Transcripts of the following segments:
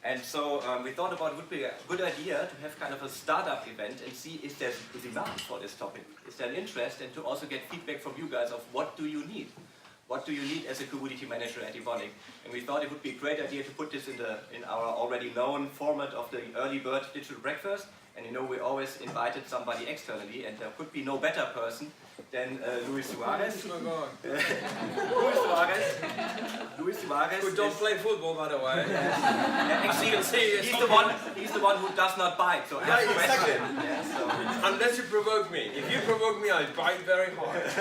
And so we thought about it would be a good idea to have kind of a startup event and see if there's a demand for this topic. Is there an interest, and to also get feedback from you guys of what do you need? What do you need as a community manager at Evonik? And we thought it would be a great idea to put this in our already known format of the early bird digital breakfast. And you know, we always invited somebody externally, and there could be no better person than Luis Suarez. Oh my God. Luis Suarez. Who don't play football, by the way. Actually, he's the one who does not bite. So yeah, exactly. Yeah, so. Unless you provoke me. If you provoke me, I bite very hard.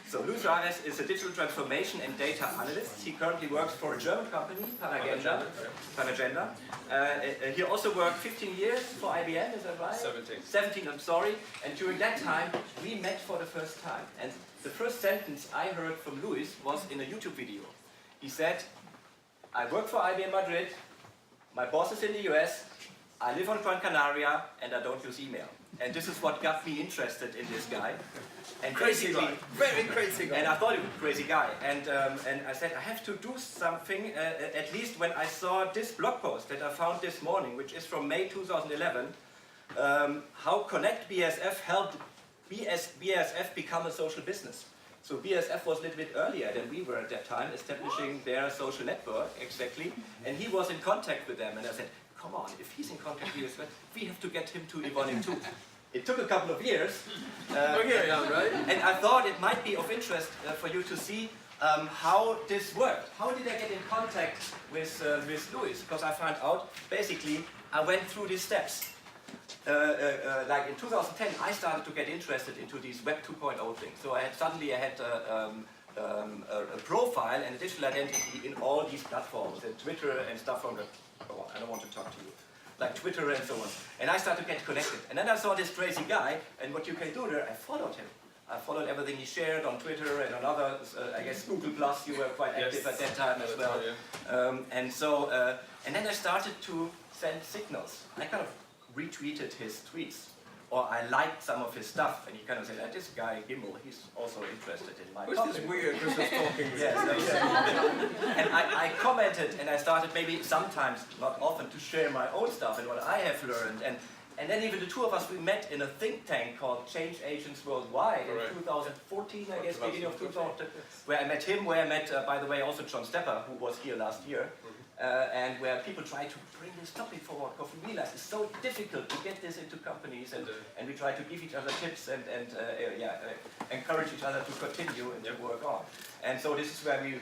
So Luis Suarez is a digital transformation and data analyst. He currently works for a German company, Panagenda. He also worked 15 years for IBM, is that right? 17. 17, I'm sorry. And during that time, we met for the first time. And the first sentence I heard from Luis was in a YouTube video. He said, I work for IBM Madrid, my boss is in the US, I live on Gran Canaria, and I don't use email. And this is what got me interested in this guy. And crazy guy, very crazy guy. And I thought he was a crazy guy. And I said, I have to do something, at least when I saw this blog post that I found this morning, which is from May 2011, how Connect BASF helped BASF become a social business. So BASF was a little bit earlier than we were at that time, establishing their social network, exactly. And he was in contact with them, and I said, come on, if he's in contact with BASF, we have to get him to Evonik too. It took a couple of years, right? And I thought it might be of interest for you to see how this worked. How did I get in contact with Luis? Because I found out, basically, I went through these steps. Like in 2010, I started to get interested into these Web 2.0 things. So I had a profile and a digital identity in all these platforms, and Twitter and stuff from the, oh, I don't want to talk to you, like Twitter and so on. And I started to get connected. And then I saw this crazy guy, and what you can do there, I followed him. I followed everything he shared on Twitter and on other, I guess Google Plus, you were quite active at that time as well. And so, and then I started to send signals. I kind of retweeted his tweets, or I liked some of his stuff, and he kind of said, this guy, Gimbal, he's also interested in my topic. Who's this weird Christmas talking? Yes. And I commented, and I started maybe sometimes, not often, to share my own stuff and what I have learned. And then even the two of us, we met in a think tank called Change Agents Worldwide in 2014, I guess, beginning of 2000, where I met him, where I met, by the way, also John Stepper, who was here last year. And where people try to bring this topic forward, because we realize it's so difficult to get this into companies, and we try to give each other tips and encourage each other to continue and to work on. And so this is where we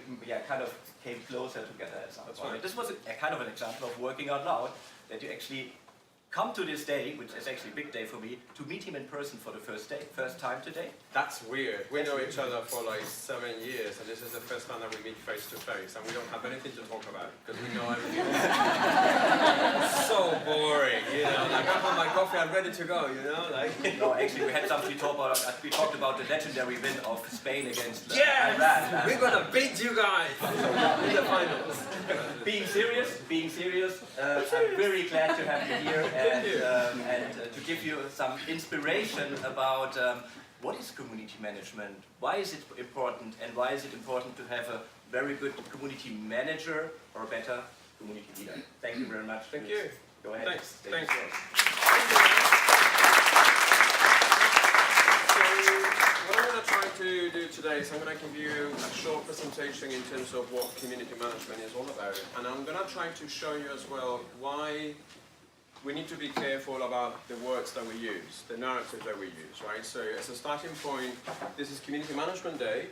kind of came closer together at some point. This was a kind of an example of working out loud, that you actually come to this day, which is actually a big day for me, to meet him in person for the first time today. That's weird. We know each other for like 7 years, and this is the first time that we meet face to face, and we don't have anything to talk about because we know everything. So boring, you know. Like I have my coffee, I'm ready to go, you know. Like no, actually, we had something to talk about. We talked about the legendary win of Spain against Iran. We're gonna beat you guys in the finals. Being serious. I'm very glad to have you here. And to give you some inspiration about what is community management, why is it important, and why is it important to have a very good community manager, or a better community leader. Thank you very much. Thank you. Go ahead. Thanks. Thanks. What I'm going to try to do today is I'm going to give you a short presentation in terms of what community management is all about. And I'm going to try to show you as well why we need to be careful about the words that we use, the narrative that we use, right? So as a starting point, this is Community Management Day,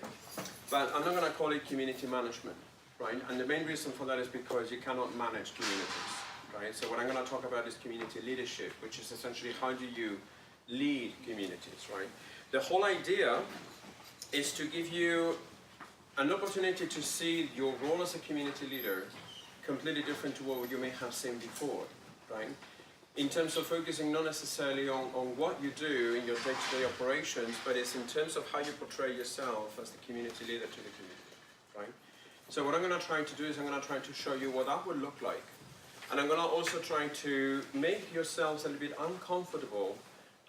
but I'm not going to call it community management, right? And the main reason for that is because you cannot manage communities, right? So what I'm going to talk about is community leadership, which is essentially how do you lead communities, right? The whole idea is to give you an opportunity to see your role as a community leader completely different to what you may have seen before, right? In terms of focusing not necessarily on what you do in your day-to-day operations, but it's in terms of how you portray yourself as the community leader to the community, right? So what I'm going to try to do is I'm going to try to show you what that would look like. And I'm going to also try to make yourselves a little bit uncomfortable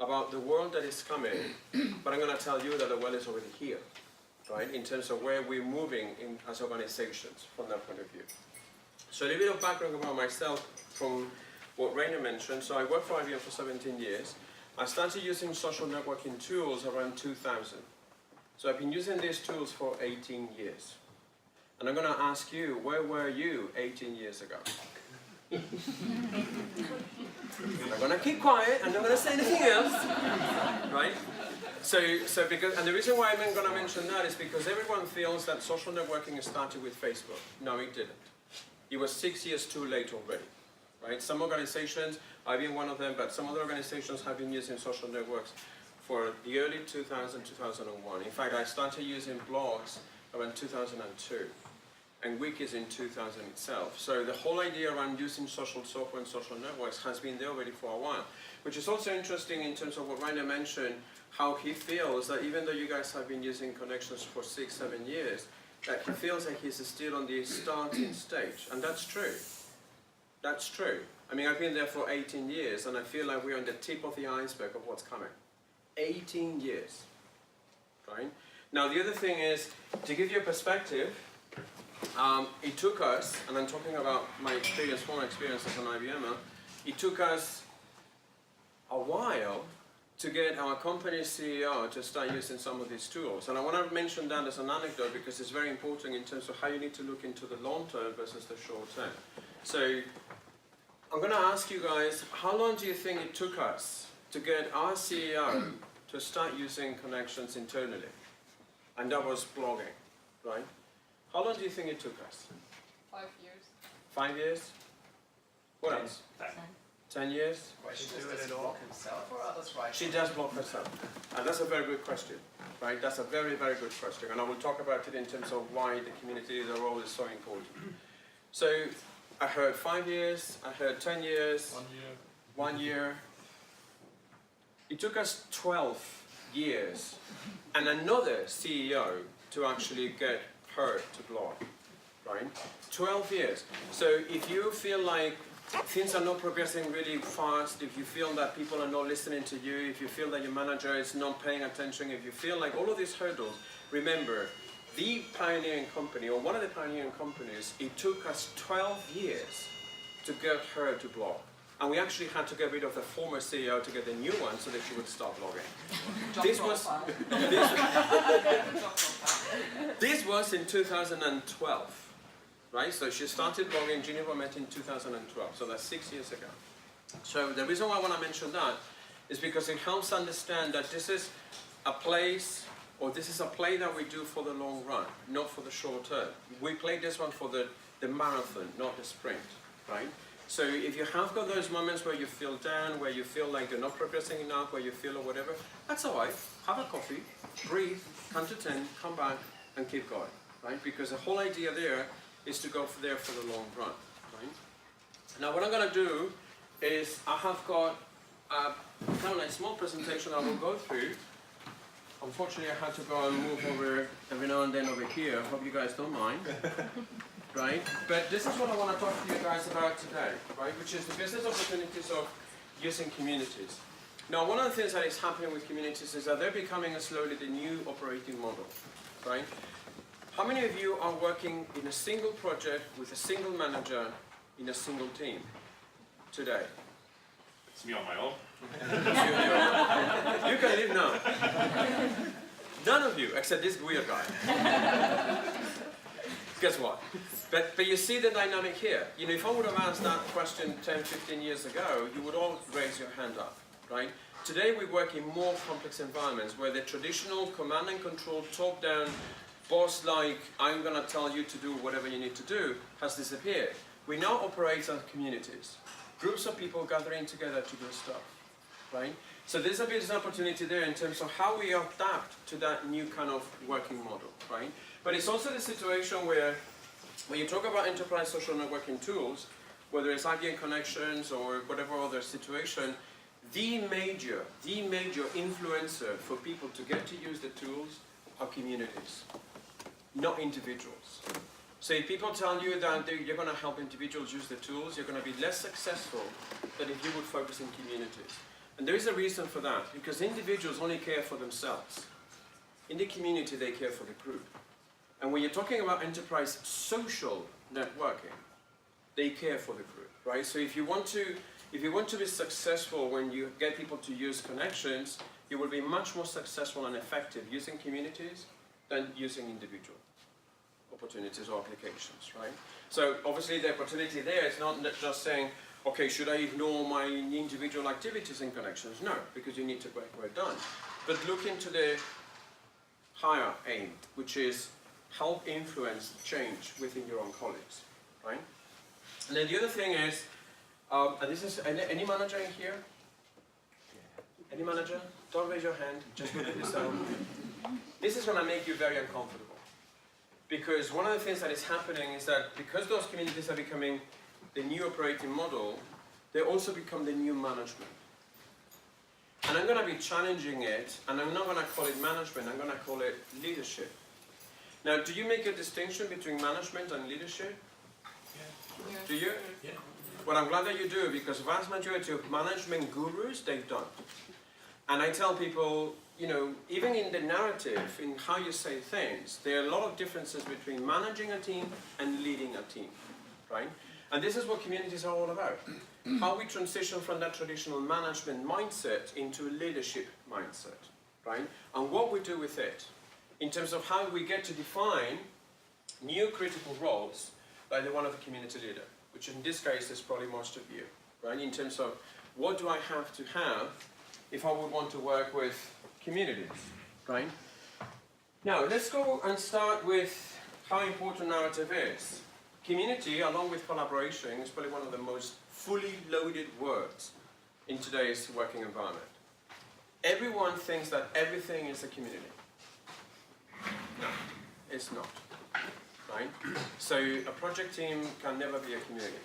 about the world that is coming, but I'm going to tell you that the world is already here, right? In terms of where we're moving in as organizations from that point of view. So a little bit of background about myself from what Rainer mentioned. So I worked for IBM for 17 years. I started using social networking tools around 2000. So I've been using these tools for 18 years. And I'm going to ask you, where were you 18 years ago? I'm going to keep quiet, I'm not going to say anything else, right? So because, and the reason why I'm going to mention that is because everyone feels that social networking started with Facebook. No, it didn't. It was 6 years too late already, right? Some organizations, I've been one of them, but some other organizations have been using social networks for the early 2000, 2001. In fact, I started using blogs around 2002. And wikis in 2000 itself. So the whole idea around using social software and social networks has been there already for a while. Which is also interesting in terms of what Rainer mentioned, how he feels that even though you guys have been using connections for 6, 7 years, that he feels like he's still on the starting stage. And that's true. That's true. I mean, I've been there for 18 years and I feel like we're on the tip of the iceberg of what's coming. 18 years, right? Now the other thing is, to give you a perspective, it took us, and I'm talking about my experience, former experience as an IBMer, it took us a while to get our company's CEO to start using some of these tools. And I want to mention that as an anecdote because it's very important in terms of how you need to look into the long term versus the short term. So I'm going to ask you guys, how long do you think it took us to get our CEO to start using connections internally? And that was blogging, right? How long do you think it took us? 5 years. 5 years? What else? 10 years? Does she do it at all himself or others write? She does blog herself. And that's a very good question, right? That's a very, very good question. And I will talk about it in terms of why the community, the role is so important. So I heard 5 years, I heard 10 years. 1 year. 1 year. It took us 12 years and another CEO to actually get her to blog, right? 12 years. So if you feel like things are not progressing really fast, if you feel that people are not listening to you, if you feel that your manager is not paying attention, if you feel like all of these hurdles, remember, the pioneering company, or one of the pioneering companies, it took us 12 years to get her to blog. And we actually had to get rid of the former CEO to get the new one so that she would start blogging. This was in 2012, right? So she started blogging, Geneva met in 2012, so that's 6 years ago. So the reason why I want to mention that is because it helps understand that this is a place, or this is a play that we do for the long run, not for the short term. We play this one for the marathon, not the sprint, right? So if you have got those moments where you feel down, where you feel like you're not progressing enough, where you feel or whatever, that's all right. Have a coffee, breathe, count to 10, come back, and keep going, right? Because the whole idea there is to go there for the long run, right? Now what I'm going to do is I have got a kind of like small presentation I will go through. Unfortunately, I had to go and move over every now and then over here. I hope you guys don't mind. Right? But this is what I want to talk to you guys about today, right? Which is the business opportunities of using communities. Now, one of the things that is happening with communities is that they're becoming slowly the new operating model, right? How many of you are working in a single project with a single manager in a single team today? It's me on my own. You can leave now. None of you, except this weird guy. Guess what? But you see the dynamic here. You know, if I would have asked that question 10, 15 years ago, you would all raise your hand up, right? Today we work in more complex environments where the traditional command and control, top-down, boss-like, I'm going to tell you to do whatever you need to do, has disappeared. We now operate as communities. Groups of people gathering together to do stuff, right? So there's a business opportunity there in terms of how we adapt to that new kind of working model, right? But it's also the situation where, when you talk about enterprise social networking tools, whether it's IBM connections or whatever other situation, the major influencer for people to get to use the tools are communities, not individuals. So if people tell you that you're going to help individuals use the tools, you're going to be less successful than if you would focus in communities. And there is a reason for that, because individuals only care for themselves. In the community, they care for the group. And when you're talking about enterprise social networking, they care for the group, right? So if you want to be successful when you get people to use connections, you will be much more successful and effective using communities than using individual opportunities or applications, right? So obviously the opportunity there is not just saying, okay, should I ignore my individual activities in connections? No, because you need to get work done. But look into the higher aim, which is help influence change within your own colleagues, right? And then the other thing is, and this is, any manager in here? Any manager? Don't raise your hand, just look at yourself. This is going to make you very uncomfortable. Because one of the things that is happening is that because those communities are becoming the new operating model, they also become the new management. And I'm going to be challenging it, and I'm not going to call it management, I'm going to call it leadership. Now, do you make a distinction between management and leadership? Yeah. Do you? Yeah. Well, I'm glad that you do, because the vast majority of management gurus, they don't. And I tell people, you know, even in the narrative, in how you say things, there are a lot of differences between managing a team and leading a team, right? And this is what communities are all about. How we transition from that traditional management mindset into a leadership mindset, right? And what we do with it, in terms of how we get to define new critical roles like the one of a community leader, which in this case is probably most of you, right? In terms of what do I have to have if I would want to work with communities, right? Now, let's go and start with how important narrative is. Community, along with collaboration, is probably one of the most fully loaded words in today's working environment. Everyone thinks that everything is a community. No, it's not, right? So a project team can never be a community.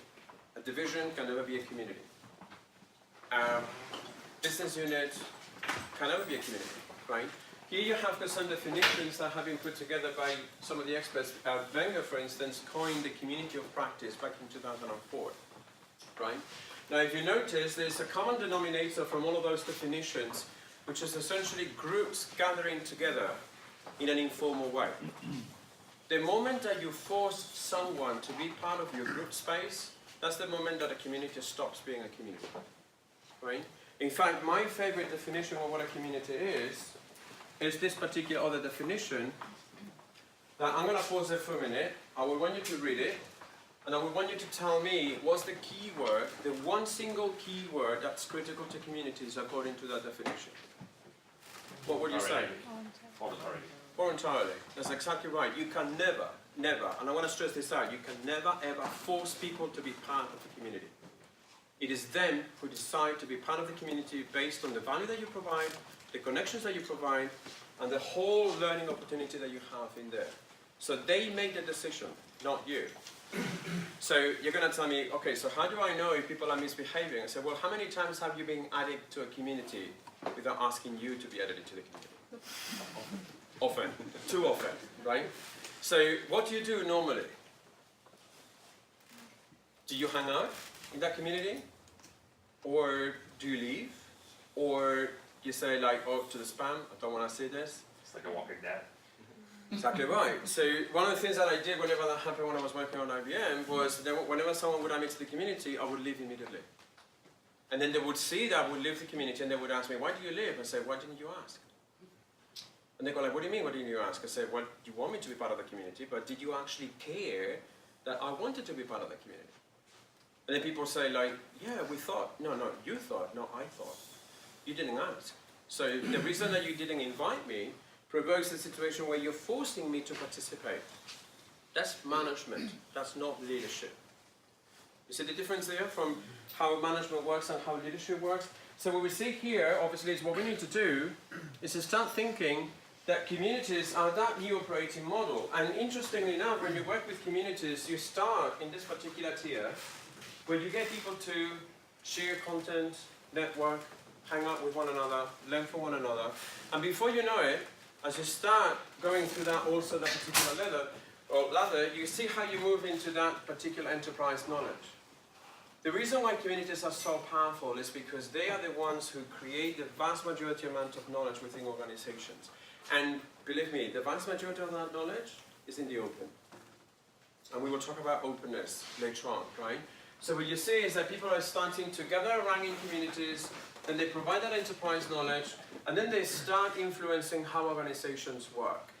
A division can never be a community. Business unit can never be a community, right? Here you have some definitions that have been put together by some of the experts. Wenger, for instance, coined the community of practice back in 2004, right? Now, if you notice, there's a common denominator from all of those definitions, which is essentially groups gathering together in an informal way. The moment that you force someone to be part of your group space, that's the moment that a community stops being a community, right? In fact, my favorite definition of what a community is this particular other definition. Now, I'm going to pause there for a minute. I would want you to read it, and I would want you to tell me what's the key word, the one single key word that's critical to communities according to that definition. What would you say? Voluntarily. Voluntarily. That's exactly right. You can never, and I want to stress this out, you can never ever force people to be part of the community. It is them who decide to be part of the community based on the value that you provide, the connections that you provide, and the whole learning opportunity that you have in there. So they make the decision, not you. So you're going to tell me, okay, so how do I know if people are misbehaving? I say, well, how many times have you been added to a community without asking you to be added into the community? Often. Too often, right? So what do you do normally? Do you hang out in that community? Or do you leave? Or you say like, oh, to the spam, I don't want to see this. It's like a walking dead. Exactly right. So one of the things that I did whenever that happened when I was working on IBM was that whenever someone would add me to the community, I would leave immediately. And then they would see that I would leave the community and they would ask me, why do you leave? I say, why didn't you ask? And they go like, what do you mean, why didn't you ask? I said, well, you want me to be part of the community, but did you actually care that I wanted to be part of the community? And then people say like, yeah, we thought. No, you thought, not I thought. You didn't ask. So the reason that you didn't invite me provokes a situation where you're forcing me to participate. That's management, that's not leadership. You see the difference there from how management works and how leadership works? So what we see here, obviously, is what we need to do is to start thinking that communities are that new operating model. And interestingly enough, when you work with communities, you start in this particular tier, where you get people to share content, network, hang out with one another, learn from one another. And before you know it, as you start going through that particular ladder, you see how you move into that particular enterprise knowledge. The reason why communities are so powerful is because they are the ones who create the vast majority amount of knowledge within organizations. And believe me, the vast majority of that knowledge is in the open. And we will talk about openness later on, right? So what you see is that people are starting to gather around in communities, then they provide that enterprise knowledge, and then they start influencing how organizations work.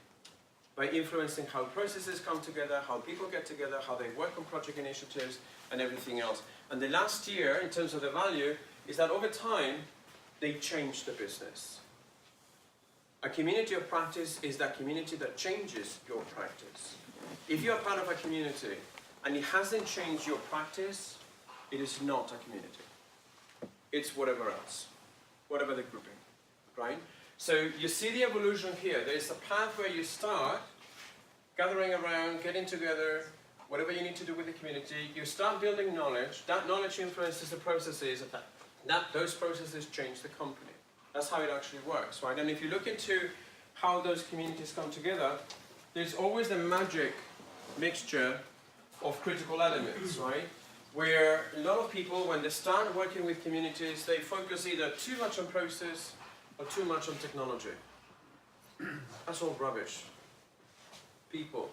By influencing how processes come together, how people get together, how they work on project initiatives, and everything else. And the last year, in terms of the value, is that over time, they change the business. A community of practice is that community that changes your practice. If you're part of a community and it hasn't changed your practice, it is not a community. It's whatever else, whatever the grouping, right? So you see the evolution here. There's a path where you start gathering around, getting together, whatever you need to do with the community. You start building knowledge. That knowledge influences the processes. Those processes change the company. That's how it actually works, right? And if you look into how those communities come together, there's always a magic mixture of critical elements, right? Where a lot of people, when they start working with communities, they focus either too much on process or too much on technology. That's all rubbish. People.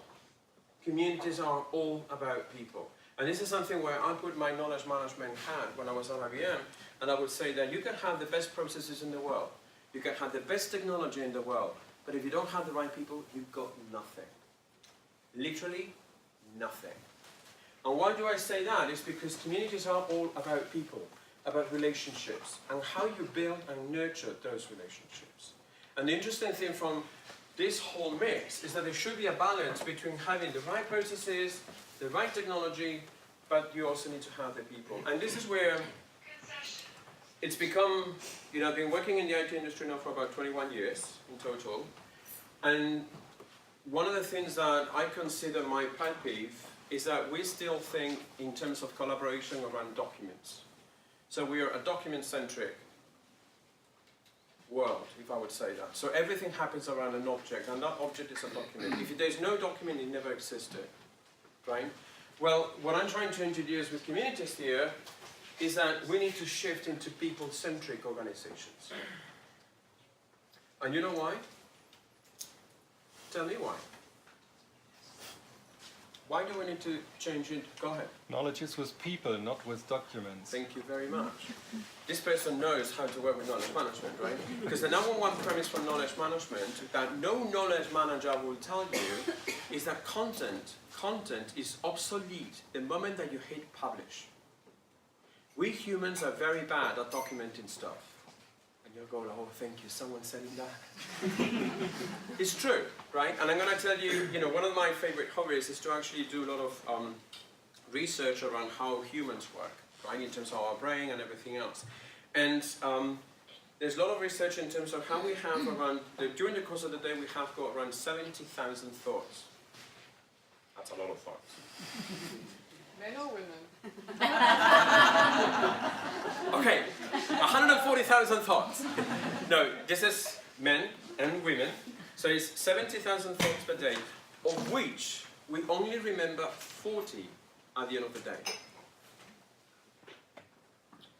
Communities are all about people. And this is something where I put my knowledge management hat when I was at IBM, and I would say that you can have the best processes in the world, you can have the best technology in the world, but if you don't have the right people, you've got nothing. Literally nothing. And why do I say that? It's because communities are all about people, about relationships, and how you build and nurture those relationships. And the interesting thing from this whole mix is that there should be a balance between having the right processes, the right technology, but you also need to have the people. And this is where it's become, you know, I've been working in the IT industry now for about 21 years in total. And one of the things that I consider my pet peeve is that we still think in terms of collaboration around documents. So we are a document-centric world, if I would say that. So everything happens around an object, and that object is a document. If there's no document, it never existed, right? Well, what I'm trying to introduce with communities here is that we need to shift into people-centric organizations. And you know why? Tell me why. Why do we need to change it? Go ahead. Knowledge is with people, not with documents. Thank you very much. This person knows how to work with knowledge management, right? Because the number one premise for knowledge management that no knowledge manager will tell you is that content is obsolete the moment that you hit publish. We humans are very bad at documenting stuff. And you'll go, oh, thank you, someone's saying that. It's true, right? And I'm going to tell you, you know, one of my favorite hobbies is to actually do a lot of research around how humans work, right, in terms of our brain and everything else. And there's a lot of research in terms of how we have around, during the course of the day, we have got around 70,000 thoughts. That's a lot of thoughts. Men or women? Okay, 140,000 thoughts. No, this is men and women. So it's 70,000 thoughts per day, of which we only remember 40 at the end of the day.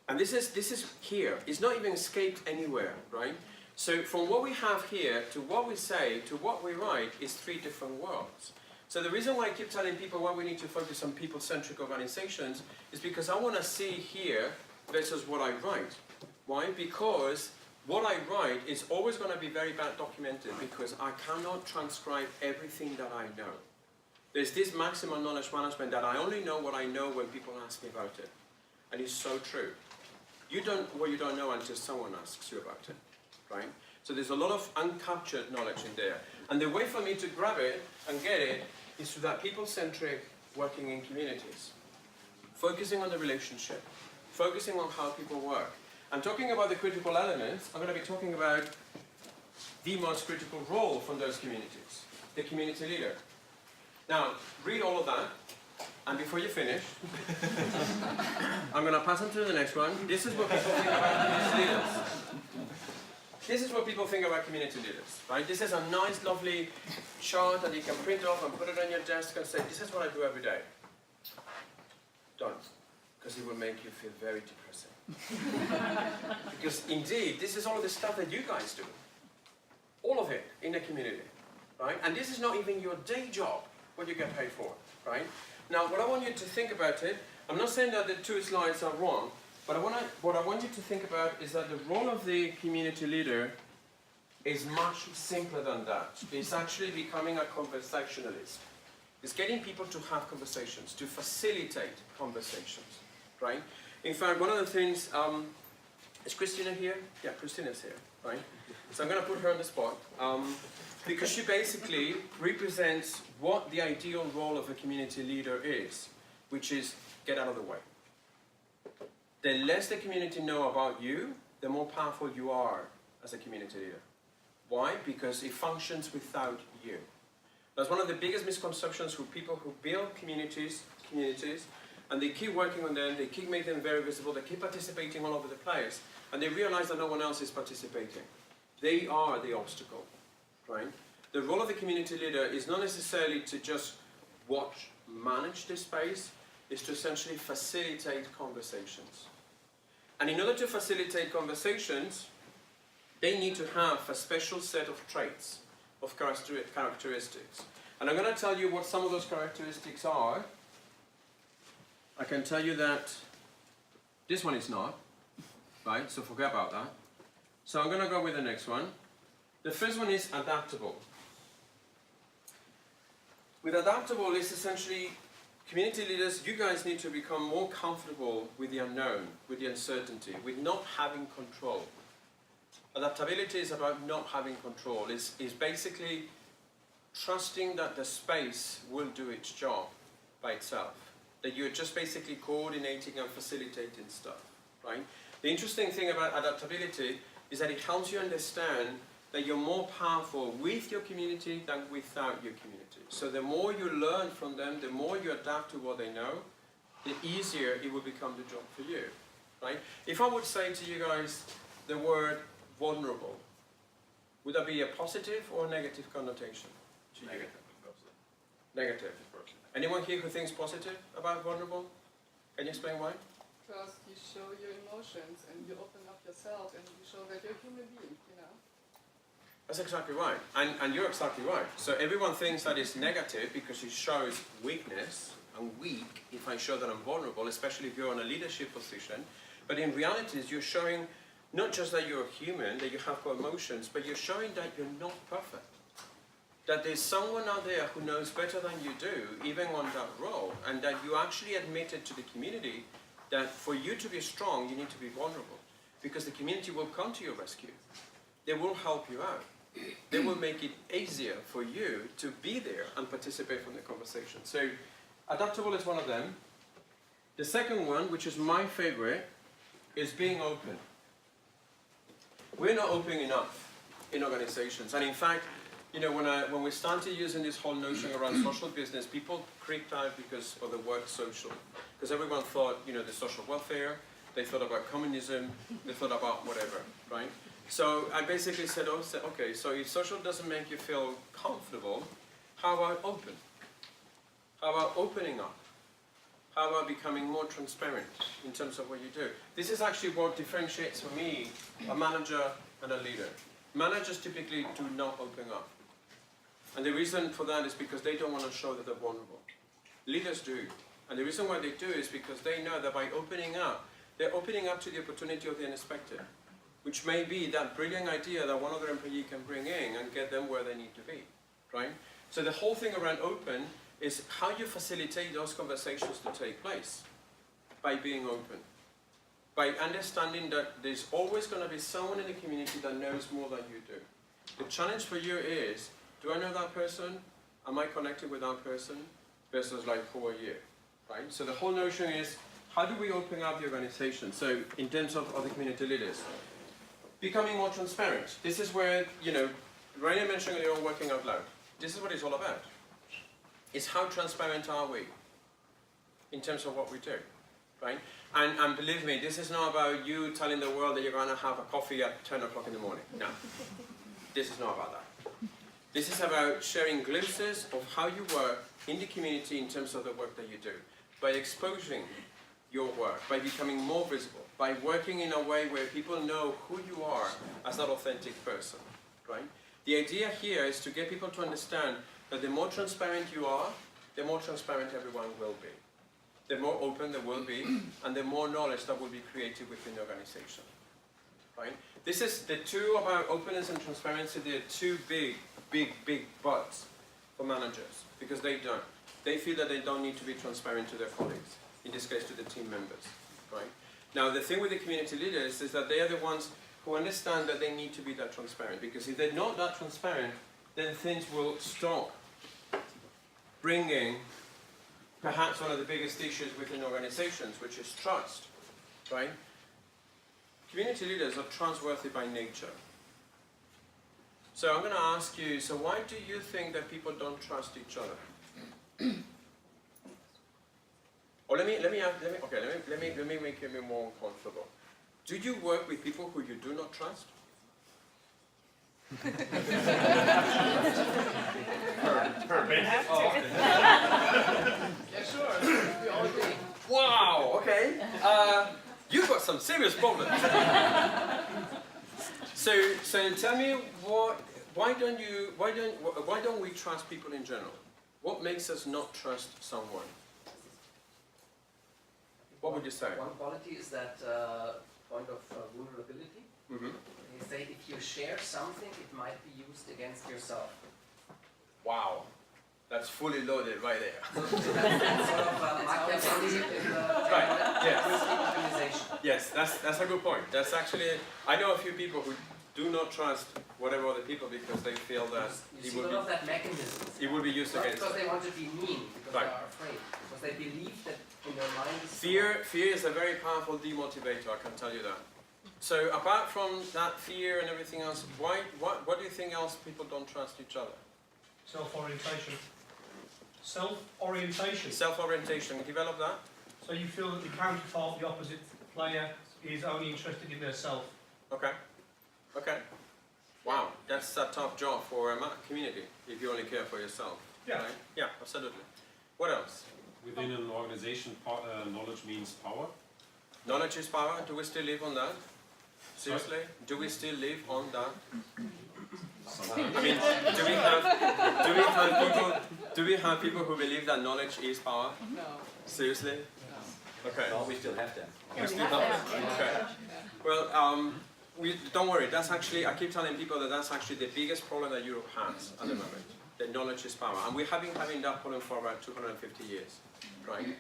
And this is here. It's not even escaped anywhere, right? So from what we have here to what we say to what we write is 3 different worlds. So the reason why I keep telling people why we need to focus on people-centric organizations is because I want to see here versus what I write. Why? Because what I write is always going to be very bad documented because I cannot transcribe everything that I know. There's this maximum knowledge management that I only know what I know when people ask me about it. And it's so true. You don't know what you don't know until someone asks you about it, right? So there's a lot of uncaptured knowledge in there. And the way for me to grab it and get it is through that people-centric working in communities. Focusing on the relationship. Focusing on how people work. I'm talking about the critical elements. I'm going to be talking about the most critical role from those communities. The community leader. Now, read all of that. And before you finish, I'm going to pass on to the next one. This is what people think about community leaders. This is what people think about community leaders, right? This is a nice, lovely chart that you can print off and put it on your desk and say, this is what I do every day. Don't, because it will make you feel very depressing. Because indeed, this is all the stuff that you guys do. All of it in the community, right? And this is not even your day job, what you get paid for, right? Now, what I want you to think about it, I'm not saying that the two slides are wrong, but what I want you to think about is that the role of the community leader is much simpler than that. It's actually becoming a conversationalist. It's getting people to have conversations, to facilitate conversations, right? In fact, one of the things, is Christina here? Yeah, Christina's here, right? So I'm going to put her on the spot, because she basically represents what the ideal role of a community leader is, which is get out of the way. The less the community know about you, the more powerful you are as a community leader. Why? Because it functions without you. That's one of the biggest misconceptions with people who build communities, and they keep working on them, they keep making them very visible, they keep participating all over the place, and they realize that no one else is participating. They are the obstacle, right? The role of the community leader is not necessarily to just watch, manage this space, it's to essentially facilitate conversations. And in order to facilitate conversations, they need to have a special set of traits, of characteristics. And I'm going to tell you what some of those characteristics are. I can tell you that this one is not, right? So forget about that. So I'm going to go with the next one. The first one is adaptable. With adaptable, it's essentially community leaders, you guys need to become more comfortable with the unknown, with the uncertainty, with not having control. Adaptability is about not having control. It's basically trusting that the space will do its job by itself. That you're just basically coordinating and facilitating stuff, right? The interesting thing about adaptability is that it helps you understand that you're more powerful with your community than without your community. So the more you learn from them, the more you adapt to what they know, the easier it will become the job for you, right? If I would say to you guys the word vulnerable, would that be a positive or a negative connotation? Negative. Negative. Anyone here who thinks positive about vulnerable? Can you explain why? Because you show your emotions and you open up yourself and you show that you're a human being, you know? That's exactly right. And you're exactly right. So everyone thinks that it's negative because it shows weakness. I'm weak if I show that I'm vulnerable, especially if you're in a leadership position. But in reality, you're showing not just that you're human, that you have got emotions, but you're showing that you're not perfect. That there's someone out there who knows better than you do, even on that role, and that you actually admitted to the community that for you to be strong, you need to be vulnerable. Because the community will come to your rescue. They will help you out. They will make it easier for you to be there and participate from the conversation. So adaptable is one of them. The second one, which is my favorite, is being open. We're not open enough in organizations. And in fact, you know, when we started using this whole notion around social business, people creeped out because of the word social. Because everyone thought, you know, the social welfare, they thought about communism, they thought about whatever, right? So I basically said, okay, so if social doesn't make you feel comfortable, how about open? How about opening up? How about becoming more transparent in terms of what you do? This is actually what differentiates for me a manager and a leader. Managers typically do not open up. And the reason for that is because they don't want to show that they're vulnerable. Leaders do. And the reason why they do is because they know that by opening up, they're opening up to the opportunity of the unexpected, which may be that brilliant idea that one other employee can bring in and get them where they need to be, right? So the whole thing around open is how you facilitate those conversations to take place by being open, by understanding that there's always going to be someone in the community that knows more than you do. The challenge for you is, do I know that person? Am I connected with that person? Versus like, who are you, right? So the whole notion is, how do we open up the organization? So in terms of the community leaders, becoming more transparent. This is where, you know, Rainer mentioned earlier on working out loud. This is what it's all about. It's how transparent are we in terms of what we do, right? And believe me, this is not about you telling the world that you're going to have a coffee at 10 o'clock in the morning. No, this is not about that. This is about sharing glimpses of how you work in the community in terms of the work that you do, by exposing your work, by becoming more visible, by working in a way where people know who you are as that authentic person, right? The idea here is to get people to understand that the more transparent you are, the more transparent everyone will be. The more open they will be, and the more knowledge that will be created within the organization. Right? This is the two about openness and transparency. They're two big buts for managers, because they don't. They feel that they don't need to be transparent to their colleagues, in this case to the team members. Right? Now the thing with the community leaders is that they are the ones who understand that they need to be that transparent, because if they're not that transparent, then things will stop bringing perhaps one of the biggest issues within organizations, which is trust. Right? Community leaders are trustworthy by nature. So I'm going to ask you, so why do you think that people don't trust each other? Or let me make you more comfortable. Do you work with people who you do not trust? Yeah, sure. We all agree. Wow, okay. You've got some serious problems. So tell me why don't we trust people in general? What makes us not trust someone? What would you say? One quality is that point of vulnerability. Mm-hmm. They say if you share something, it might be used against yourself. Wow, that's fully loaded right there. That's sort of Machiavelli in the Right, yes. organization. Yes, that's a good point. That's actually, I know a few people who do not trust whatever other people because they feel that You see a lot of that mechanism. it will be used Not against because them. they want to be mean, because Right. they are afraid. Because they believe that in their mind is Fear is a very powerful demotivator, I can tell you that. So apart from that fear and everything else, what do you think else people don't trust each other? Self-orientation. Self-orientation. Self-orientation, develop that? So you feel that the counterpart, the opposite player, is only interested in their self. Okay. Okay. Wow, that's a tough job for a community, if you only care for yourself. Yeah. Right? Yeah, absolutely. What else? Within an organization, knowledge means power. Knowledge is power. Do we still live on that? Seriously? Do we still live on that? I mean, do we have people who believe that knowledge is power? No. Seriously? Okay. No, we still have them. We still have it? Okay. Well, don't worry. That's actually, I keep telling people that that's actually the biggest problem that Europe has at the moment. The knowledge is power, and we have been having that problem for about 250 years, right?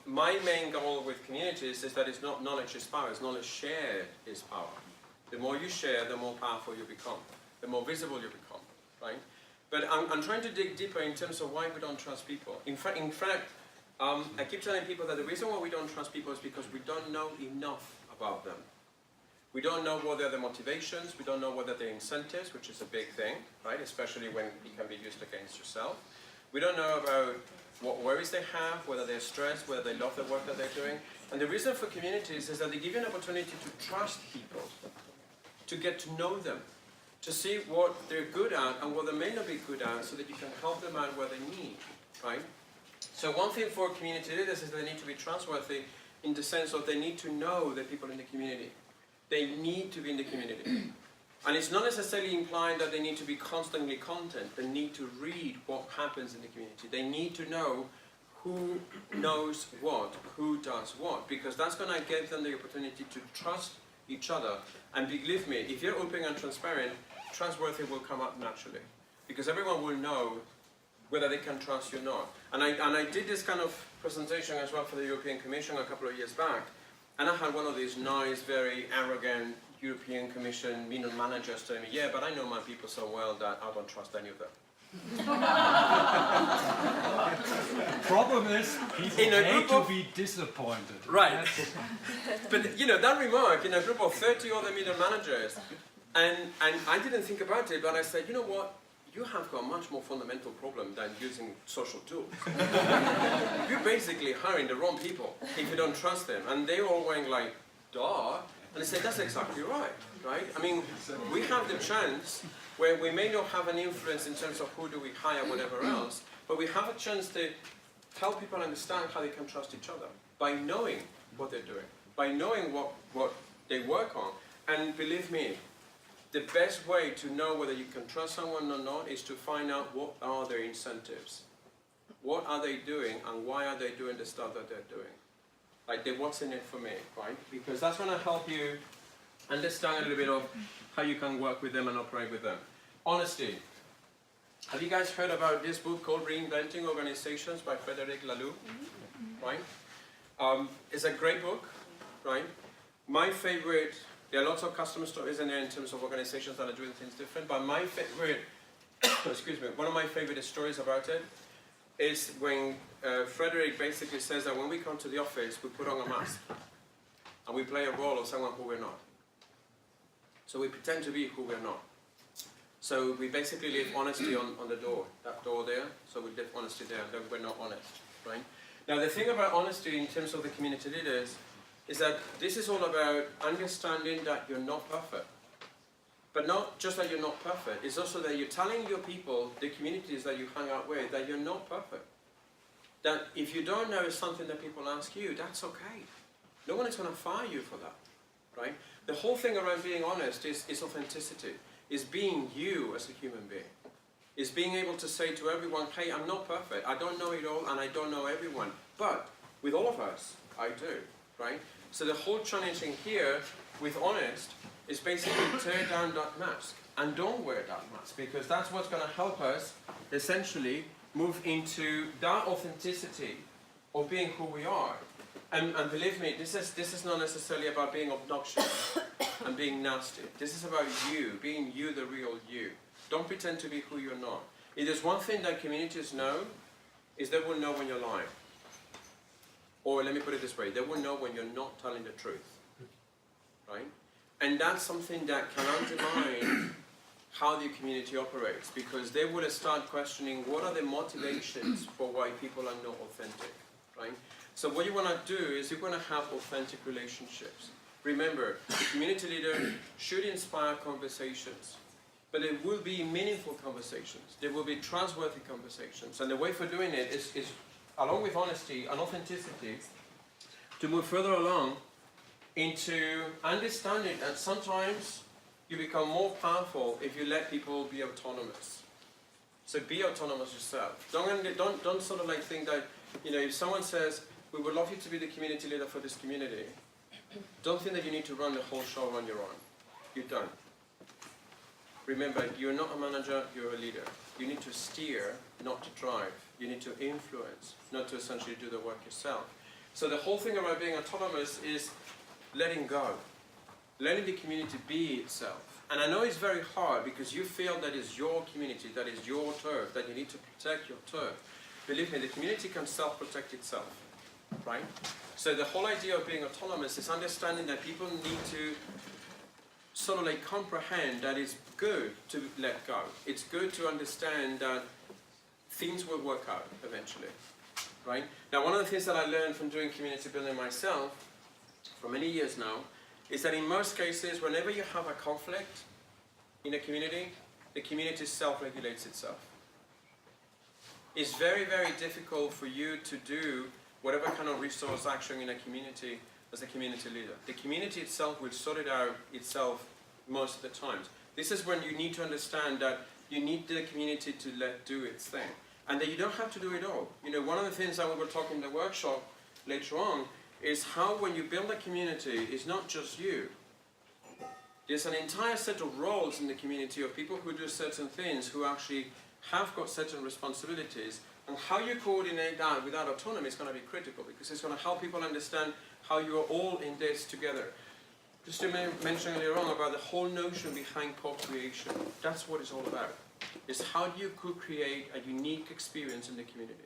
My main goal with communities is that it's not knowledge is power, it's knowledge shared is power. The more you share, the more powerful you become, the more visible you become, right? But I'm trying to dig deeper in terms of why we don't trust people. In fact, I keep telling people that the reason why we don't trust people is because we don't know enough about them. We don't know what are their motivations, we don't know what are their incentives, which is a big thing, right? Especially when it can be used against yourself. We don't know about what worries they have, whether they're stressed, whether they love the work that they're doing. And the reason for communities is that they give you an opportunity to trust people, to get to know them, to see what they're good at and what they may not be good at, so that you can help them out where they need, right? So one thing for community leaders is that they need to be trustworthy in the sense of they need to know the people in the community. They need to be in the community. And it's not necessarily implying that they need to be constantly content. They need to read what happens in the community. They need to know who knows what, who does what, because that's going to give them the opportunity to trust each other. And believe me, if you're open and transparent, trustworthy will come up naturally, because everyone will know whether they can trust you or not. And I did this kind of presentation as well for the European Commission a couple of years back, and I had one of these nice, very arrogant European Commission middle managers telling me, yeah, but I know my people so well that I don't trust any of them. Problem is, people In a hate group to of- be disappointed. Right. But you know, that remark in a group of 30 other middle managers, and I didn't think about it, but I said, you know what? You have got a much more fundamental problem than using social tools. You're basically hiring the wrong people if you don't trust them. And they all went like, duh. And I said, that's exactly right, right? I mean, we have the chance where we may not have an influence in terms of who do we hire, whatever else, but we have a chance to help people understand how they can trust each other by knowing what they're doing, by knowing what they work on. And believe me, the best way to know whether you can trust someone or not is to find out what are their incentives. What are they doing and why are they doing the stuff that they're doing? Like, what's in it for me, right? Because that's going to help you understand a little bit of how you can work with them and operate with them. Honesty. Have you guys heard about this book called Reinventing Organizations by Frederic Laloux? Right? It's a great book, right? My favorite, there are lots of customer stories in there in terms of organizations that are doing things different, but my favorite, excuse me, one of my favorite stories about it is when Frederick basically says that when we come to the office, we put on a mask and we play a role of someone who we're not. So we pretend to be who we're not. So we basically leave honesty on the door, that door there, so we leave honesty there, then we're not honest, right? Now the thing about honesty in terms of the community leaders is that this is all about understanding that you're not perfect. But not just that you're not perfect, it's also that you're telling your people, the communities that you hang out with, that you're not perfect. That if you don't know something that people ask you, that's okay. No one is going to fire you for that, right? The whole thing around being honest is authenticity, is being you as a human being. Is being able to say to everyone, hey, I'm not perfect, I don't know it all, and I don't know everyone. But with all of us, I do, right? So the whole challenge in here with honest is basically tear down that mask and don't wear that mask, because that's what's going to help us essentially move into that authenticity of being who we are. And believe me, this is not necessarily about being obnoxious and being nasty. This is about you, being you, the real you. Don't pretend to be who you're not. If there's one thing that communities know, is they will know when you're lying. Or let me put it this way, they will know when you're not telling the truth, right? And that's something that can undermine how the community operates, because they will start questioning what are the motivations for why people are not authentic, right? So what you want to do is you want to have authentic relationships. Remember, the community leader should inspire conversations, but it will be meaningful conversations. There will be trustworthy conversations. And the way for doing it is along with honesty and authenticity, to move further along into understanding that sometimes you become more powerful if you let people be autonomous. So be autonomous yourself. Don't sort of like think that, you know, if someone says, we would love you to be the community leader for this community, don't think that you need to run the whole show on your own. You don't. Remember, you're not a manager, you're a leader. You need to steer, not to drive. You need to influence, not to essentially do the work yourself. So the whole thing about being autonomous is letting go. Letting the community be itself. And I know it's very hard because you feel that it's your community, that is your turf, that you need to protect your turf. Believe me, the community can self-protect itself, right? So the whole idea of being autonomous is understanding that people need to sort of like comprehend that it's good to let go. It's good to understand that things will work out eventually, right? Now, one of the things that I learned from doing community building myself for many years now is that in most cases, whenever you have a conflict in a community, the community self-regulates itself. It's very, very difficult for you to do whatever kind of resource action in a community as a community leader. The community itself will sort it out itself most of the times. This is when you need to understand that you need the community to let do its thing. And that you don't have to do it all. You know, one of the things that we were talking in the workshop later on is how when you build a community, it's not just you. There's an entire set of roles in the community of people who do certain things, who actually have got certain responsibilities, and how you coordinate that without autonomy is going to be critical, because it's going to help people understand how you are all in this together. Just to mention earlier on about the whole notion behind co-creation, that's what it's all about. It's how you could create a unique experience in the community.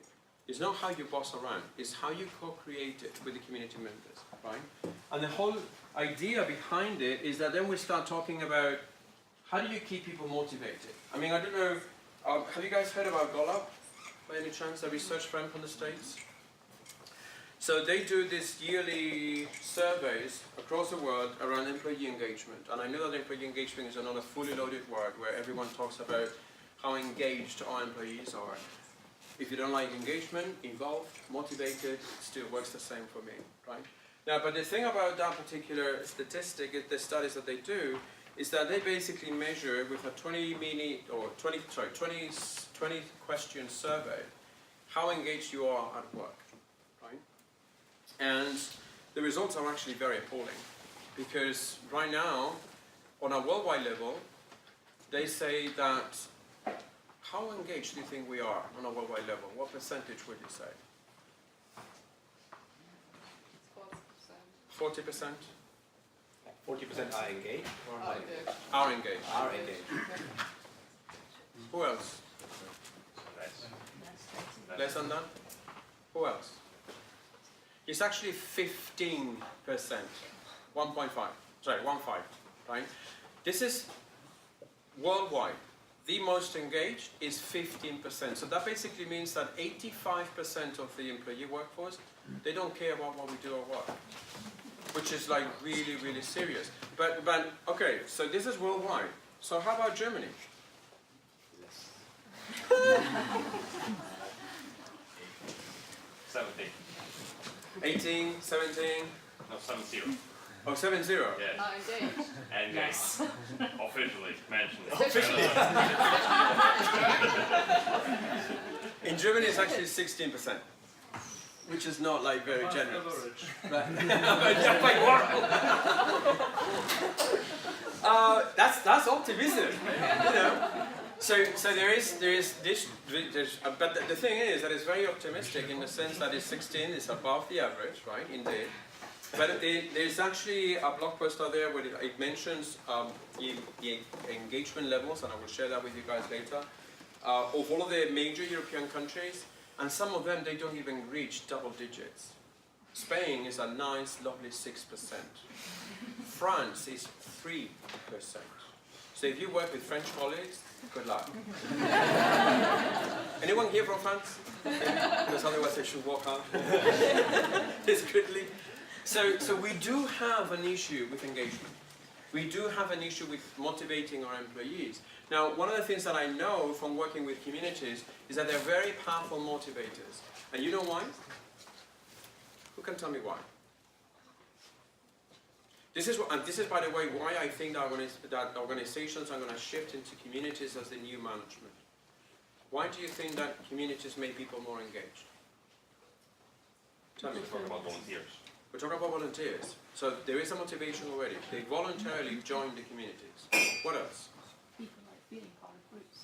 It's not how you boss around, it's how you co-create it with the community members, right? And the whole idea behind it is that then we start talking about how do you keep people motivated? I mean, I don't know, have you guys heard about Gallup by any chance, a research firm from the States? So they do these yearly surveys across the world around employee engagement. And I know that employee engagement is another fully loaded word where everyone talks about how engaged our employees are. If you don't like engagement, involved, motivated, it still works the same for me, right? Now, but the thing about that particular statistic, the studies that they do, is that they basically measure with a 20 question survey how engaged you are at work, right? And the results are actually very appalling, because right now, on a worldwide level, they say that, how engaged do you think we are on a worldwide level? What percentage would you say? 40%. 40%? 40% are engaged. Or not engaged? Okay. Are engaged. Are engaged. Who else? Less than that? Who else? It's actually 15%. 1.5. Sorry, 1.5. Right? This is worldwide. The most engaged is 15%. So that basically means that 85% of the employee workforce, they don't care about what we do at work, which is like really, really serious. But okay, so this is worldwide. So how about Germany? 17. 18, 17, No, 70. oh, 70. Yes. Engaged. And yes. Officially mentioned. In Germany, it's actually 16%, which is not like very generous. That's optimism, you know. So there is this, but the thing is that it's very optimistic in the sense that it's 16 is above the average, right? Indeed. But there's actually a blog post out there where it mentions the engagement levels, and I will share that with you guys later, of all of the major European countries, and some of them, they don't even reach double digits. Spain is a nice, lovely 6%. France is 3%. So if you work with French colleagues, good luck. Anyone here from France? Because otherwise they should walk out discreetly. So we do have an issue with engagement. We do have an issue with motivating our employees. Now, one of the things that I know from working with communities is that they're very powerful motivators. And you know why? Who can tell me why? This is, by the way, why I think that organizations are going to shift into communities as the new management. Why do you think that communities make people more engaged? Tell me. We're talking about volunteers. We're talking about volunteers. So there is a motivation already. They voluntarily join the communities. What else? People like feeling part of groups.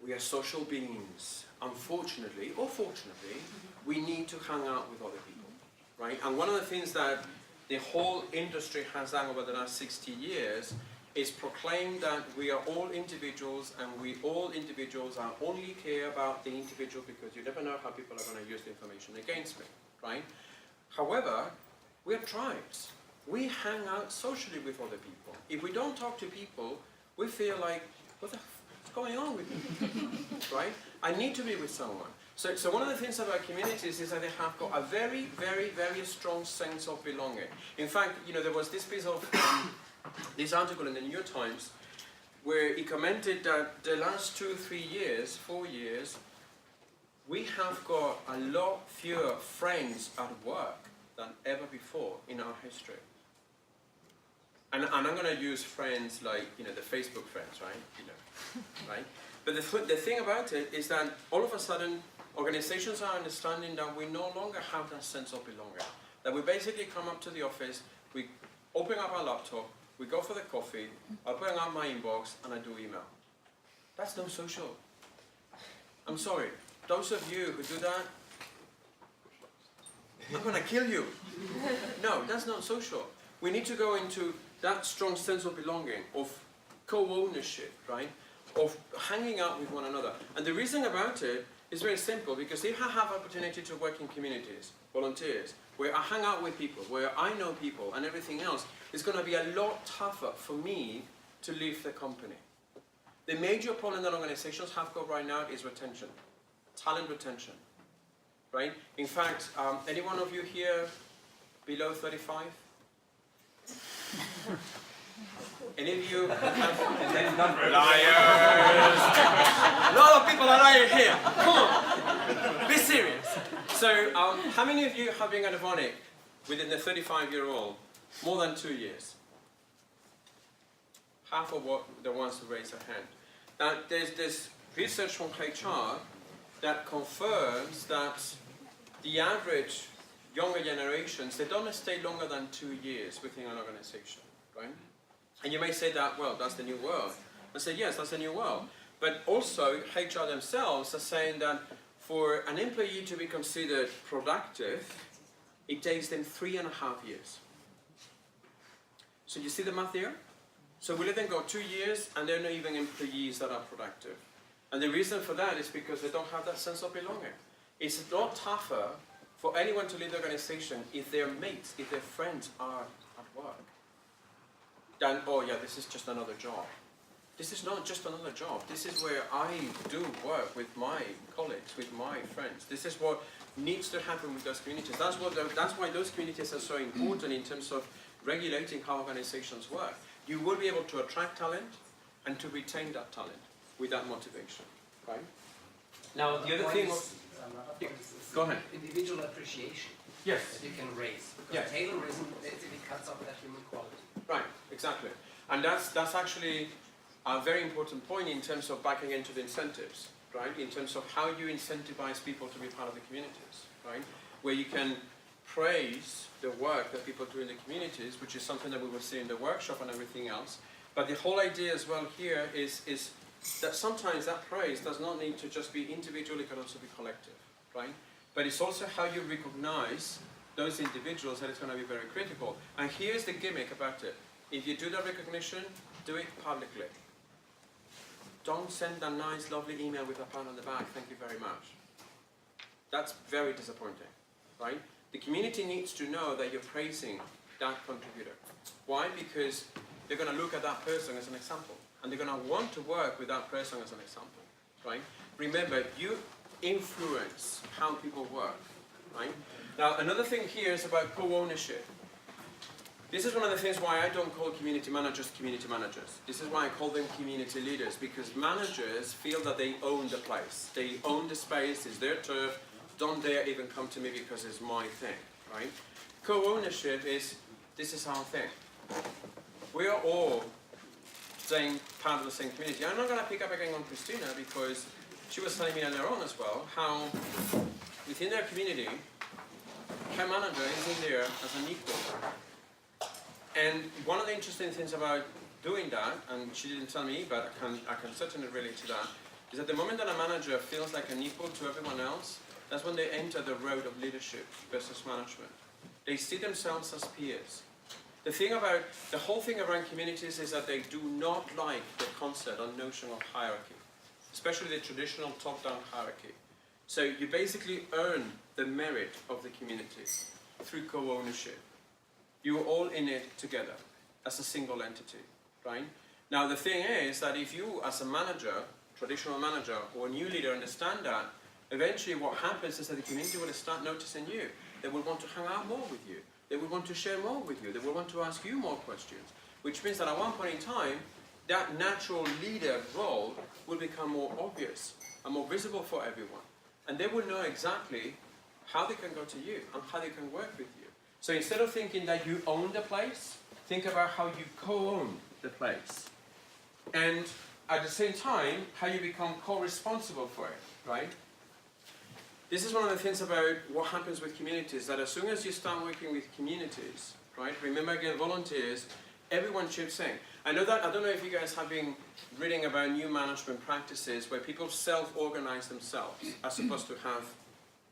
We are social beings. Unfortunately, or fortunately, we need to hang out with other people, right? And one of the things that the whole industry has done over the last 60 years is proclaim that we are all individuals, and we all individuals are only care about the individual, because you never know how people are going to use the information against me, right? However, we are tribes. We hang out socially with other people. If we don't talk to people, we feel like, what's going on with me, right? I need to be with someone. So one of the things about communities is that they have got a very, very, very strong sense of belonging. In fact, you know, there was this piece of, this article in the New York Times, where he commented that the last 2, 3 years, 4 years, we have got a lot fewer friends at work than ever before in our history. And I'm going to use friends like, you know, the Facebook friends, right? You know, right? But the thing about it is that all of a sudden, organizations are understanding that we no longer have that sense of belonging. That we basically come up to the office, we open up our laptop, we go for the coffee, I bring out my inbox, and I do email. That's no social. I'm sorry. Those of you who do that, I'm going to kill you. No, that's not social. We need to go into that strong sense of belonging, of co-ownership, right? Of hanging out with one another. And the reason about it is very simple, because if I have opportunity to work in communities, volunteers, where I hang out with people, where I know people and everything else, it's going to be a lot tougher for me to leave the company. The major problem that organizations have got right now is retention, talent retention, right? In fact, any one of you here below 35? Any of you have liars? A lot of people are lying here. Come on, be serious. So, how many of you have been at Evonik within the 35-year-old more than 2 years? Half of the ones who raise their hand. Now, there's research from HR that confirms that the average younger generations, they don't stay longer than 2 years within an organization, right? And you may say that, well, that's the new world. I say, yes, that's the new world. But also, HR themselves are saying that for an employee to be considered productive, it takes them 3.5 years. So you see the math there? So we let them go 2 years, and they're not even employees that are productive. And the reason for that is because they don't have that sense of belonging. It's a lot tougher for anyone to lead the organization if their mates, if their friends are at work, than, oh yeah, this is just another job. This is not just another job. This is where I do work with my colleagues, with my friends. This is what needs to happen with those communities. That's why those communities are so important in terms of regulating how organizations work. You will be able to attract talent and to retain that talent with that motivation, right? Now, the other thing... Go ahead. Individual appreciation Yes. that you can raise. Because Yes. Taylorism basically cuts off that human quality. Right, exactly. And that's actually a very important point in terms of backing into the incentives, right? In terms of how you incentivize people to be part of the communities, right? Where you can praise the work that people do in the communities, which is something that we will see in the workshop and everything else. But the whole idea as well here is that sometimes that praise does not need to just be individual, it can also be collective, right? But it's also how you recognize those individuals that is going to be very critical. And here's the gimmick about it. If you do the recognition, do it publicly. Don't send a nice, lovely email with a pat on the back, thank you very much. That's very disappointing, right? The community needs to know that you're praising that contributor. Why? Because they're going to look at that person as an example. And they're going to want to work with that person as an example, right? Remember, you influence how people work, right? Now, another thing here is about co-ownership. This is one of the things why I don't call community managers community managers. This is why I call them community leaders, because managers feel that they own the place. They own the space, it's their turf, don't dare even come to me because it's my thing, right? Co-ownership is, this is our thing. We are all staying part of the same community. I'm not going to pick up again on Christina because she was telling me earlier on as well how within their community, her manager is in there as an equal. And one of the interesting things about doing that, and she didn't tell me, but I can certainly relate to that, is that the moment that a manager feels like an equal to everyone else, that's when they enter the road of leadership versus management. They see themselves as peers. The whole thing around communities is that they do not like the concept or notion of hierarchy, especially the traditional top-down hierarchy. So you basically earn the merit of the community through co-ownership. You're all in it together as a single entity, right? Now the thing is that if you, as a manager, traditional manager, or a new leader understand that, eventually what happens is that the community will start noticing you. They will want to hang out more with you. They will want to share more with you. They will want to ask you more questions, which means that at one point in time, that natural leader role will become more obvious and more visible for everyone. And they will know exactly how they can go to you and how they can work with you. So instead of thinking that you own the place, think about how you co-own the place. And at the same time, how you become co-responsible for it, right? This is one of the things about what happens with communities, that as soon as you start working with communities, right? Remember again, volunteers, everyone chips in. I don't know if you guys have been reading about new management practices where people self-organize themselves as opposed to have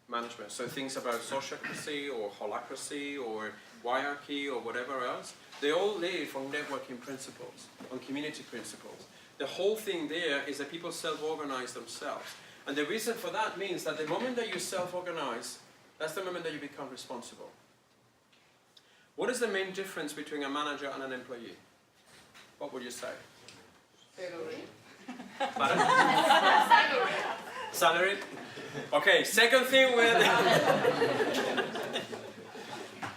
management. So things about sociocracy or holacracy or hierarchy or whatever else, they all live on networking principles, on community principles. The whole thing there is that people self-organize themselves. And the reason for that means that the moment that you self-organize, that's the moment that you become responsible. What is the main difference between a manager and an employee? What would you say? Salary. Pardon? Salary? Okay, second thing with...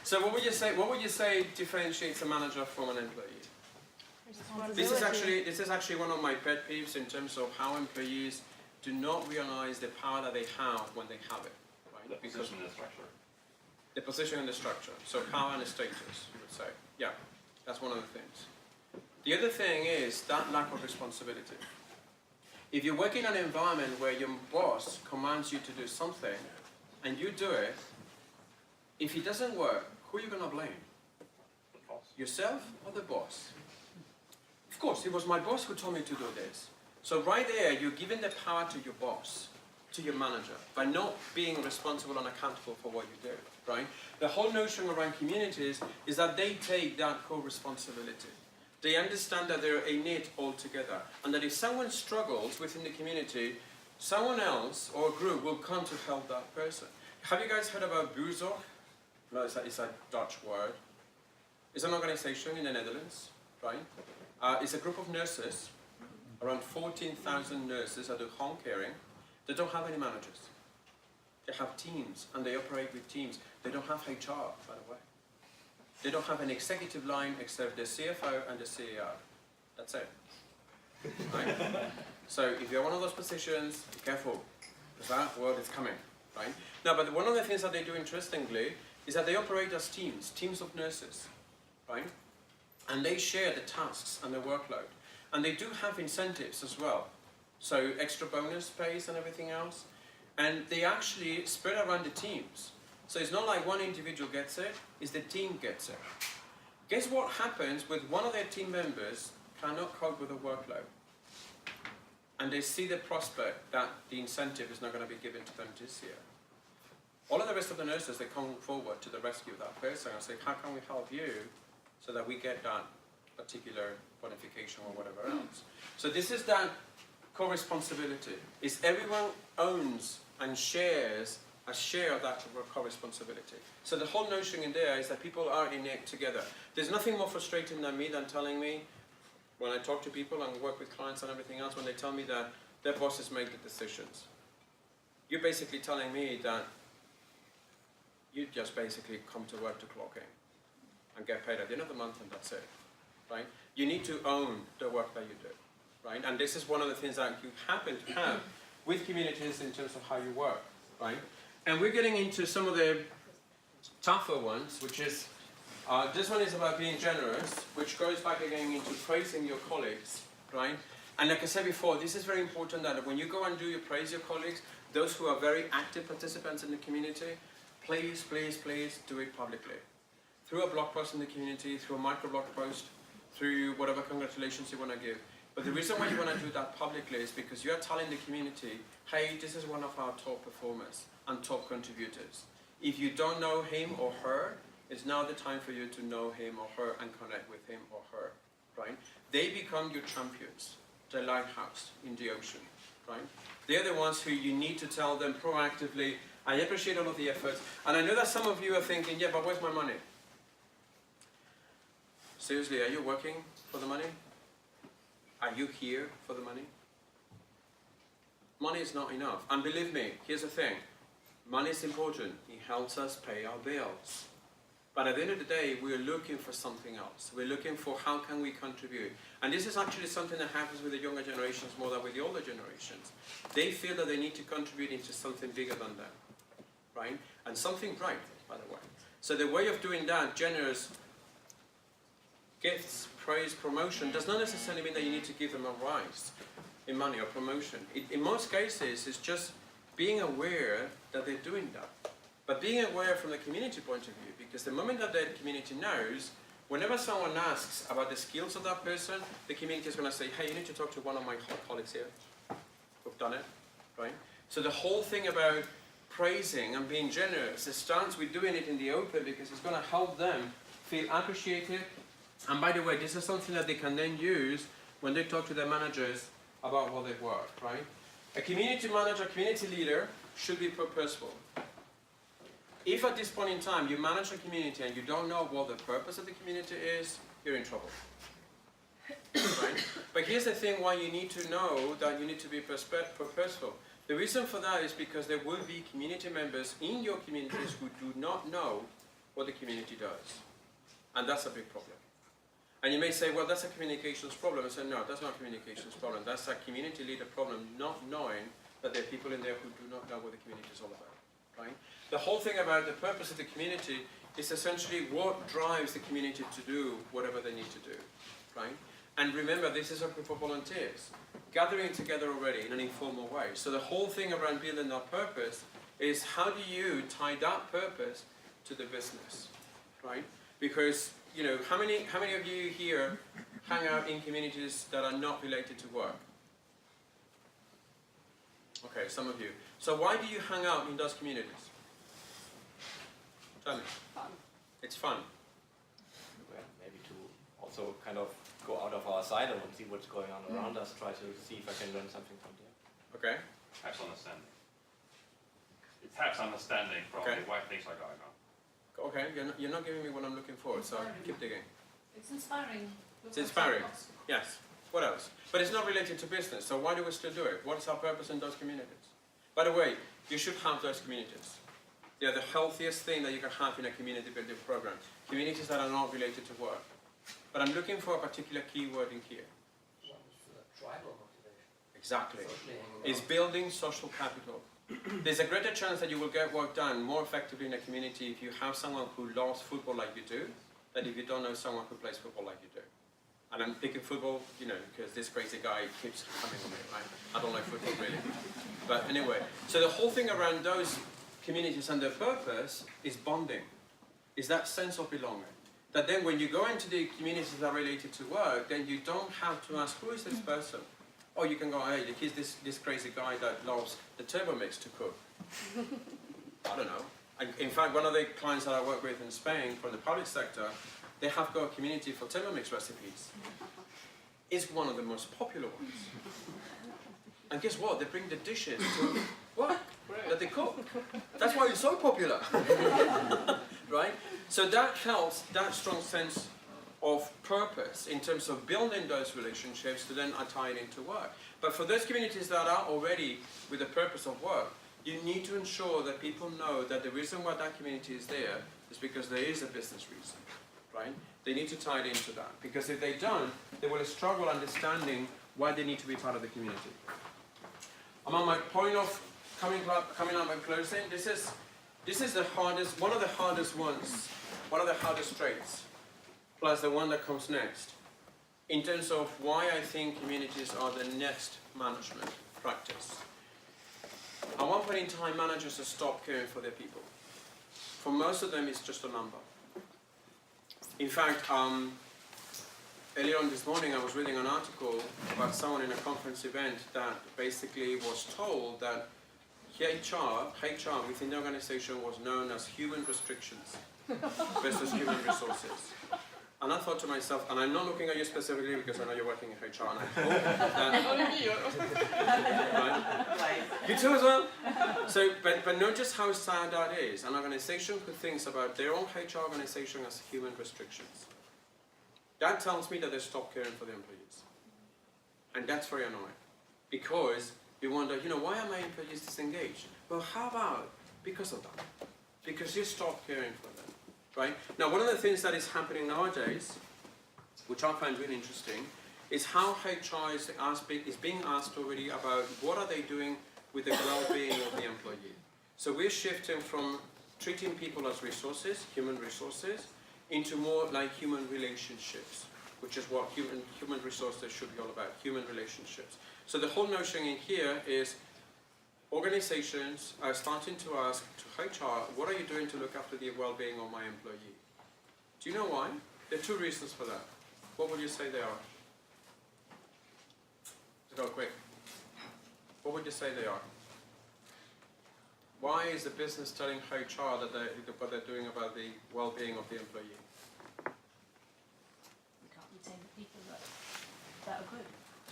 So what would you say differentiates a manager from an employee? This is actually one of my pet peeves in terms of how employees do not realize the power that they have when they have it. Right? The position and the structure. The position and the structure. So power and status, you would say. Yeah, that's one of the things. The other thing is that lack of responsibility. If you work in an environment where your boss commands you to do something, and you do it, if it doesn't work, who are you going to blame? Yourself or the boss? Of course, it was my boss who told me to do this. So right there, you're giving the power to your boss, to your manager, by not being responsible and accountable for what you do, right? The whole notion around communities is that they take that co-responsibility. They understand that they're a knit all together, and that if someone struggles within the community, someone else or a group will come to help that person. Have you guys heard about Buurtzorg? No, it's a Dutch word. It's an organization in the Netherlands, right? It's a group of nurses, around 14,000 nurses that do home caring. They don't have any managers. They have teams, and they operate with teams. They don't have HR, by the way. They don't have an executive line except the CFO and the CEO. That's it. Right? So if you're one of those positions, be careful, because that world is coming. Right? Now, but one of the things that they do interestingly is that they operate as teams of nurses. Right? And they share the tasks and the workload. And they do have incentives as well. So extra bonus pays and everything else. And they actually spread around the teams. So it's not like one individual gets it, it's the team gets it. Guess what happens with one of their team members cannot cope with the workload? And they see the prospect that the incentive is not going to be given to them this year. All of the rest of the nurses, they come forward to the rescue of that person and say, how can we help you so that we get that particular bonification or whatever else? So this is that co-responsibility. Is everyone owns and shares a share of that co-responsibility. So the whole notion in there is that people are in it together. There's nothing more frustrating than me than telling me, when I talk to people and work with clients and everything else, when they tell me that their bosses make the decisions. You're basically telling me that you just basically come to work to clock in and get paid at the end of the month, and that's it, right? You need to own the work that you do, right? And this is one of the things that you happen to have with communities in terms of how you work, right? And we're getting into some of the tougher ones, which is, this one is about being generous, which goes back again into praising your colleagues, right? And like I said before, this is very important that when you go and do your praise your colleagues, those who are very active participants in the community, please, please, please do it publicly. Through a blog post in the community, through a micro-blog post, through whatever congratulations you want to give. But the reason why you want to do that publicly is because you are telling the community, hey, this is one of our top performers and top contributors. If you don't know him or her, it's now the time for you to know him or her and connect with him or her, right? They become your champions, the lighthouse in the ocean, right? They're the ones who you need to tell them proactively, I appreciate all of the efforts. And I know that some of you are thinking, yeah, but where's my money? Seriously, are you working for the money? Are you here for the money? Money is not enough. And believe me, here's the thing. Money is important. It helps us pay our bills. But at the end of the day, we're looking for something else. We're looking for how can we contribute. And this is actually something that happens with the younger generations more than with the older generations. They feel that they need to contribute into something bigger than them, right? And something bright, by the way. So the way of doing that, generous gifts, praise, promotion, does not necessarily mean that you need to give them a rise in money or promotion. In most cases, it's just being aware that they're doing that. But being aware from the community point of view, because the moment that the community knows, whenever someone asks about the skills of that person, the community is going to say, hey, you need to talk to one of my colleagues here who've done it, right? So the whole thing about praising and being generous, it starts with doing it in the open because it's going to help them feel appreciated. And by the way, this is something that they can then use when they talk to their managers about what they've worked, right? A community manager, community leader should be purposeful. If at this point in time you manage a community and you don't know what the purpose of the community is, you're in trouble. Right? But here's the thing why you need to know that you need to be purposeful. The reason for that is because there will be community members in your communities who do not know what the community does. And that's a big problem. And you may say, well, that's a communications problem. I say, no, that's not a communications problem. That's a community leader problem, not knowing that there are people in there who do not know what the community is all about. Right? The whole thing about the purpose of the community is essentially what drives the community to do whatever they need to do. Right? And remember, this is a group of volunteers gathering together already in an informal way. So the whole thing around building that purpose is how do you tie that purpose to the business, right? Because, you know, how many of you here hang out in communities that are not related to work? Okay, some of you. So why do you hang out in those communities? Tell me. Fun. It's fun. Well, maybe to also kind of go out of our silo and see what's going on around us, try to see if I can learn something from there. Okay. Perhaps understanding. It's perhaps understanding probably Okay. why things are going on. Okay, you're not giving me what I'm looking for, so keep digging. It's inspiring. It's inspiring. Yes. What else? But it's not related to business, so why do we still do it? What is our purpose in those communities? By the way, you should have those communities. They are the healthiest thing that you can have in a community building program. Communities that are not related to work. But I'm looking for a particular keyword in here. One is tribal motivation. Exactly. Socially hanging Is out. building social capital. There's a greater chance that you will get work done more effectively in a community if you have someone who loves football like you do, than if you don't know someone who plays football like you do. And I'm thinking football, you know, because this crazy guy keeps coming on me, right? I don't like football really. But anyway, so the whole thing around those communities and their purpose is bonding, is that sense of belonging. That then when you go into the communities that are related to work, then you don't have to ask, who is this person? Or you can go, hey, he's this crazy guy that loves the turbo mix to cook. I don't know. In fact, one of the clients that I work with in Spain from the public sector, they have got a community for Thermomix recipes. It's one of the most popular ones. And guess what? They bring the dishes to work that they cook. That's why it's so popular. Right? So that helps, that strong sense of purpose in terms of building those relationships to then tie it into work. But for those communities that are already with the purpose of work, you need to ensure that people know that the reason why that community is there is because there is a business reason, right? They need to tie it into that, because if they don't, they will struggle understanding why they need to be part of the community. I'm on my point of coming up and closing. This is the hardest, one of the hardest ones, one of the hardest traits, plus the one that comes next, in terms of why I think communities are the next management practice. At one point in time, managers have stopped caring for their people. For most of them, it's just a number. In fact, earlier on this morning, I was reading an article about someone in a conference event that basically was told that HR within the organization was known as human restrictions versus human resources. And I thought to myself, and I'm not looking at you specifically because I know you're working in HR, and I hope that... Only me. Right? You too as well? So, but note just how sad that is. An organization who thinks about their own HR organization as human restrictions. That tells me that they stopped caring for the employees. And that's very annoying. Because you wonder, you know, why are my employees disengaged? Well, how about because of that? Because you stopped caring for them. Right? Now, one of the things that is happening nowadays, which I find really interesting, is how HR is being asked already about what are they doing with the well-being of the employee. So we're shifting from treating people as resources, human resources, into more like human relationships, which is what human resources should be all about, human relationships. So the whole notion in here is organizations are starting to ask to HR, what are you doing to look after the well-being of my employee? Do you know why? There are two reasons for that. What would you say they are? Let's go quick. What would you say they are? Why is the business telling HR that what they're doing about the well-being of the employee? We can't retain the people that are good.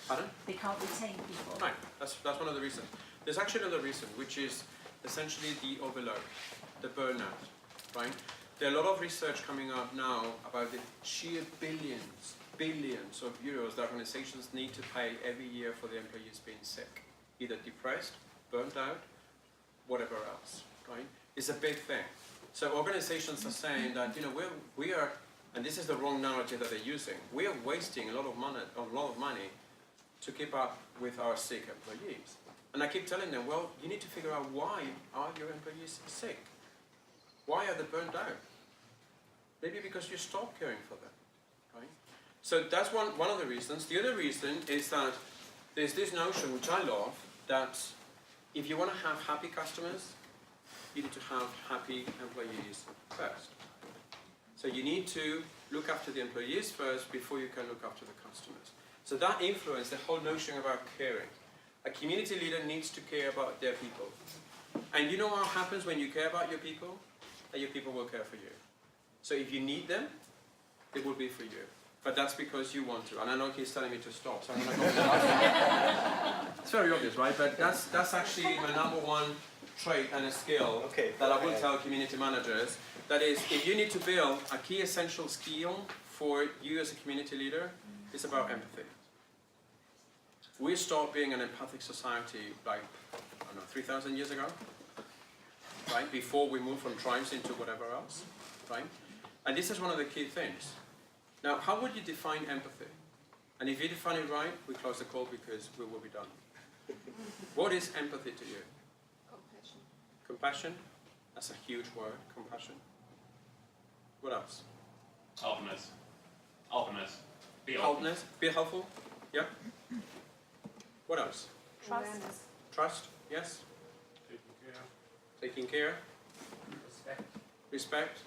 Pardon? They can't retain people. Right, that's one of the reasons. There's actually another reason, which is essentially the overload, the burnout, right? There are a lot of research coming up now about the sheer billions of euros that organizations need to pay every year for the employees being sick, either depressed, burnt out, whatever else, right? It's a big thing. So organizations are saying that, you know, we are, and this is the wrong narrative that they're using, we are wasting a lot of money to keep up with our sick employees. And I keep telling them, well, you need to figure out why are your employees sick? Why are they burnt out? Maybe because you stopped caring for them, right? So that's one of the reasons. The other reason is that there's this notion, which I love, that if you want to have happy customers, you need to have happy employees first. So you need to look after the employees first before you can look after the customers. So that influenced the whole notion about caring. A community leader needs to care about their people. And you know what happens when you care about your people? That your people will care for you. So if you need them, it will be for you. But that's because you want to. And I know he's telling me to stop, so I'm going to go. It's very obvious, right? But that's actually my number one trait and a skill that I will tell community managers. That is, if you need to build a key essential skill for you as a community leader, it's about empathy. We stopped being an empathic society like, I don't know, 3,000 years ago, right? Before we moved from tribes into whatever else, right? And this is one of the key things. Now, how would you define empathy? And if you define it right, we close the call because we will be done. What is empathy to you? Compassion. Compassion? That's a huge word, compassion. What else? Openness. Openness. Be open. Helpness? Be helpful? Yeah? What else? Awareness. Trust? Yes? Taking care. Taking care? Respect. Respect?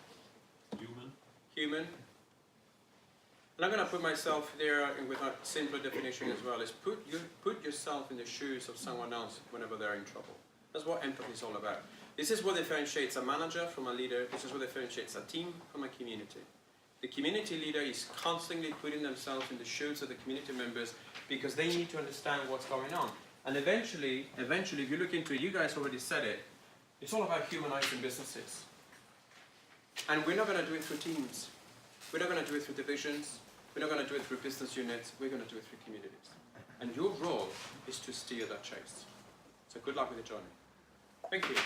Human. Human? And I'm going to put myself there with a simpler definition as well, is put yourself in the shoes of someone else whenever they're in trouble. That's what empathy is all about. This is what differentiates a manager from a leader. This is what differentiates a team from a community. The community leader is constantly putting themselves in the shoes of the community members because they need to understand what's going on. And eventually, if you look into it, you guys already said it, it's all about humanizing businesses. And we're not going to do it through teams. We're not going to do it through divisions. We're not going to do it through business units. We're going to do it through communities. And your role is to steer that chase. So good luck with the journey. Thank you.